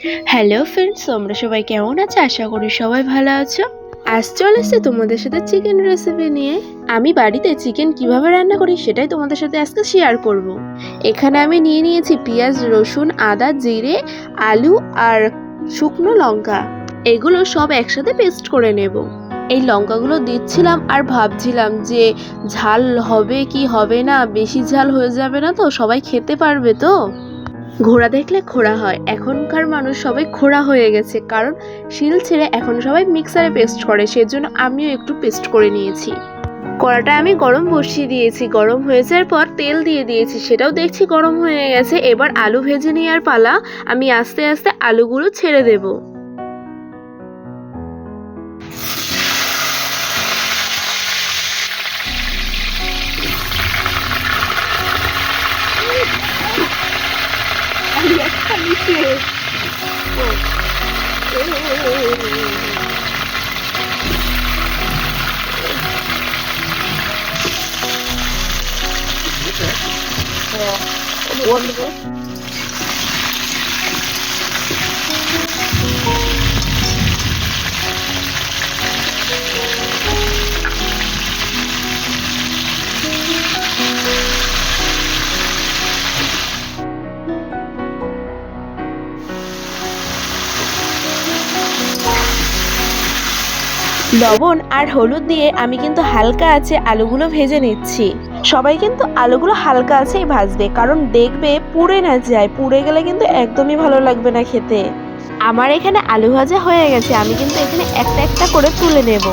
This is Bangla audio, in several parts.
হ্যালো ফ্রেন্ডস, তোমরা সবাই কেমন আছো? আশা করি সবাই ভালো আছো। আজ চলে এসেছি তোমাদের সাথে চিকেন রেসিপি নিয়ে। আমি বাড়িতে চিকেন কিভাবে রান্না করি সেটাই তোমাদের সাথে আজকে শেয়ার করব। এখানে আমি নিয়ে নিয়েছি পেঁয়াজ, রসুন, আদা, জিরে, আলু আর শুকনো লঙ্কা। এগুলো সব একসাথে পেস্ট করে নেব। এই লঙ্কাগুলো দিচ্ছিলাম আর ভাবছিলাম যে ঝাল হবে কি হবে না, বেশি ঝাল হয়ে যাবে না তো, সবাই খেতে পারবে তো। ঘোড়া দেখলে খোড়া হয়, এখনকার মানুষ সবাই খোড়া হয়ে গেছে, কারণ শিল ছেড়ে এখন সবাই মিক্সারে পেস্ট করে, সেজন্য আমিও একটু পেস্ট করে নিয়েছি। কড়াটা আমি গরম বসিয়ে দিয়েছি, গরম হয়ে যাওয়ার পর তেল দিয়ে দিয়েছি, সেটাও দেখছি গরম হয়ে গেছে। এবার আলু ভেজে নেওয়ার পালা। আমি আস্তে আস্তে আলুগুলো ছেড়ে দেব। লবণ আর হলুদ দিয়ে আমি কিন্তু হালকা আছে আলুগুলো ভেজে নিচ্ছি। সবাই কিন্তু আলুগুলো হালকা আছেই ভাজবে, কারণ দেখবে পুড়ে না যায়, পুড়ে গেলে কিন্তু একদমই ভালো লাগবে না খেতে। আমার এখানে আলু ভাজা হয়ে গেছে, আমি কিন্তু এখানে একটা একটা করে তুলে নেব।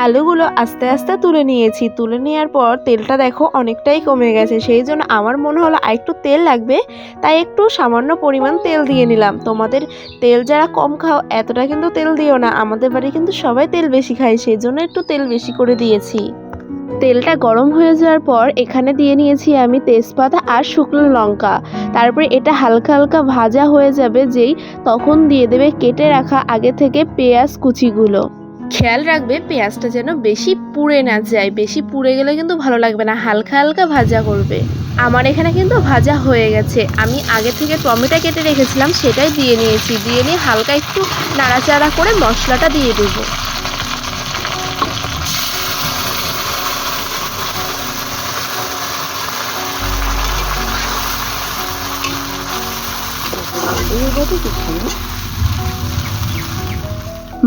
আলুগুলো আস্তে আস্তে তুলে নিয়েছি। তুলে নেওয়ার পর তেলটা দেখো অনেকটাই কমে গেছে, সেই জন্য আমার মনে হলো আর একটু তেল লাগবে, তাই একটু সামান্য পরিমাণ তেল দিয়ে নিলাম। তোমাদের তেল যারা কম খাও এতটা কিন্তু তেল দিও না, আমাদের বাড়ি কিন্তু সবাই তেল বেশি খায়, সেই জন্য একটু তেল বেশি করে দিয়েছি। তেলটা গরম হয়ে যাওয়ার পর এখানে দিয়ে নিয়েছি আমি তেজপাতা আর শুকনো লঙ্কা। তারপরে এটা হালকা হালকা ভাজা হয়ে যাবে যেই, তখন দিয়ে দেবে কেটে রাখা আগে থেকে পেঁয়াজ কুচিগুলো। খেয়াল রাখবে পেঁয়াজটা যেন বেশি পুড়ে না যায়, বেশি পুড়ে গেলে কিন্তু ভালো লাগবে না, হালকা হালকা ভাজা করবে। আমার এখানে কিন্তু ভাজা হয়ে গেছে। আমি আগে থেকে টমেটো কেটে রেখেছিলাম, সেটাই দিয়ে নিয়েছি। দিয়ে নিয়ে হালকা একটু নাড়াচাড়া করে মশলাটা দিয়ে দেবো।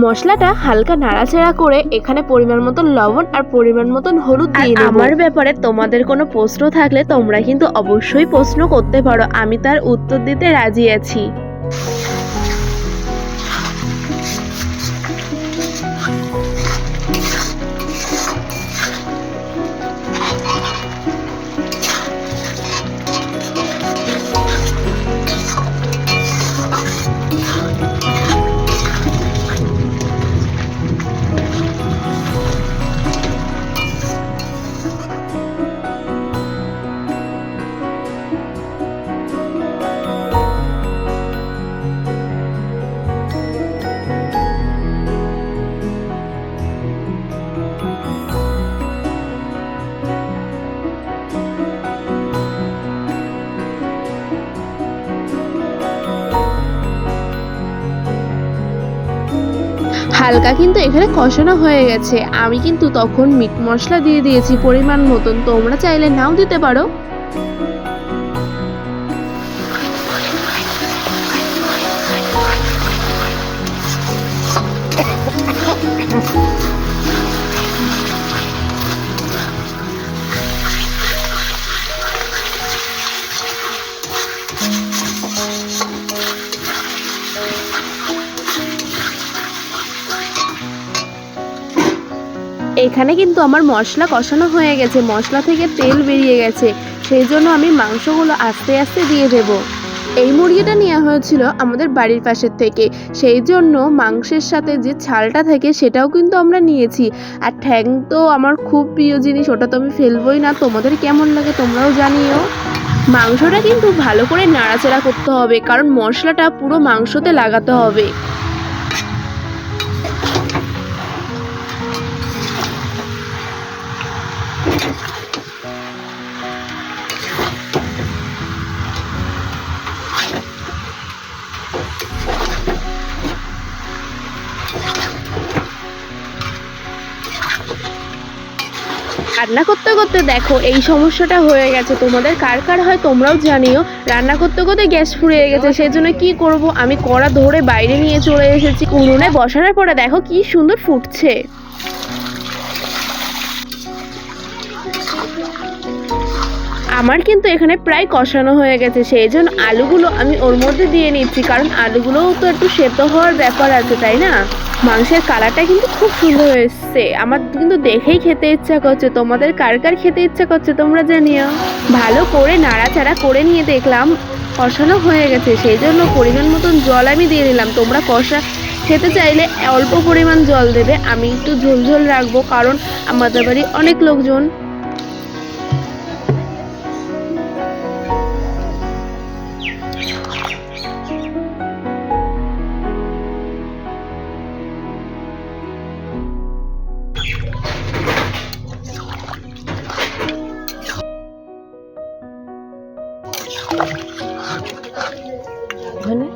মশলাটা হালকা নাড়াচাড়া করে এখানে পরিমাণ মতো লবণ আর পরিমাণ মতন হলুদ দিয়ে দেব। আমার ব্যাপারে তোমাদের কোনো প্রশ্ন থাকলে তোমরা কিন্তু অবশ্যই প্রশ্ন করতে পারো, আমি তার উত্তর দিতে রাজি আছি। হালকা কিন্তু এখানে কষানো হয়ে গেছে। আমি কিন্তু তখন মিট মশলা দিয়ে দিয়েছি পরিমাণ মতন, তোমরা চাইলে নাও দিতে পারো। এখানে কিন্তু আমার মশলা কষানো হয়ে গেছে, মশলা থেকে তেল বেরিয়ে গেছে, সেই জন্য আমি মাংসগুলো আস্তে আস্তে দিয়ে দেব। এই মুরগিটা নেওয়া হয়েছিল আমাদের বাড়ির পাশের থেকে, সেই জন্য মাংসের সাথে যে ছালটা থাকে সেটাও কিন্তু আমরা নিয়েছি। আর ঠ্যাং তো আমার খুব প্রিয় জিনিস, ওটা তো আমি ফেলবই না। তোমাদের কেমন লাগে তোমরাও জানিও। মাংসটা কিন্তু ভালো করে নাড়াচাড়া করতে হবে, কারণ মশলাটা পুরো মাংসতে লাগাতে হবে। রান্না করতে করতে দেখো এই সমস্যাটা হয়ে গেছে। তোমাদের কার কার হয় তোমরাও জানিও। রান্না করতে করতে গ্যাস ফুরিয়ে গেছে, সেই জন্য কি করব, আমি কড়া ধরে বাইরে নিয়ে চলে এসেছি। উনুনে বসানোর পরে দেখো কি সুন্দর ফুটছে। আমার কিন্তু এখানে প্রায় কষানো হয়ে গেছে, সেই জন্য আলুগুলো আমি ওর মধ্যে দিয়ে নিচ্ছি, কারণ আলুগুলোও তো একটু সেদ্ধ হওয়ার ব্যাপার আছে, তাই না। মাংসের কালারটা কিন্তু খুব সুন্দর এসছে, আমার কিন্তু দেখেই খেতে ইচ্ছা করছে। তোমাদের কার কার খেতে ইচ্ছা করছে তোমরা জানিও। ভালো করে নাড়াচাড়া করে নিয়ে দেখলাম কষানো হয়ে গেছে, সেই জন্য পরিমাণ মতন জল আমি দিয়ে দিলাম। তোমরা কষা খেতে চাইলে অল্প পরিমাণ জল দেবে, আমি একটু ঝোল ঝোল রাখবো, কারণ আমাদের বাড়ি অনেক লোকজন। ওখানে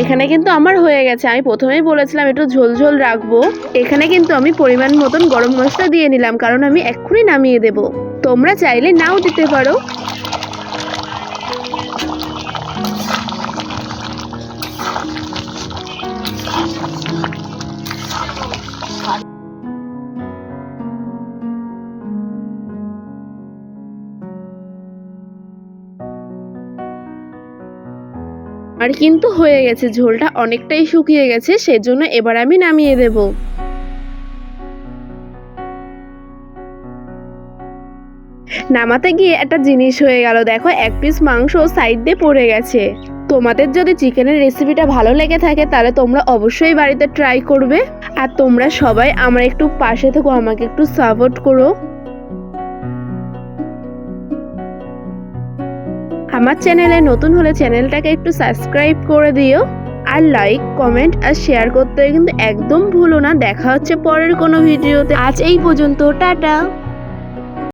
এখানে কিন্তু আমার হয়ে গেছে। আমি প্রথমেই বলেছিলাম একটু ঝোল ঝোল রাখবো। এখানে কিন্তু আমি পরিমাণ মতন গরম মশলা দিয়ে নিলাম, কারণ আমি এক্ষুনি নামিয়ে দেব। তোমরা চাইলে নাও দিতে পারো। আর কিন্তু হয়ে গেছে, ঝোলটা অনেকটাই শুকিয়ে গেছে, সেজন্য এবার আমি নামিয়ে দেব। নামাতে গিয়ে একটা জিনিস হয়ে গেল, দেখো এক পিস মাংস সাইড দিয়ে পড়ে গেছে। তোমাদের যদি চিকেনের রেসিপিটা ভালো লেগে থাকে তাহলে তোমরা অবশ্যই বাড়িতে ট্রাই করবে। আর তোমরা সবাই আমার একটু পাশে থেকো, আমাকে একটু সাপোর্ট করো। আমার চ্যানেলে নতুন হলে চ্যানেলটাকে একটু সাবস্ক্রাইব করে দিও, আর লাইক কমেন্ট আর শেয়ার করতে কিন্তু একদম ভুলো না। দেখা হচ্ছে পরের কোনো ভিডিওতে। আজ এই পর্যন্ত, টাটা।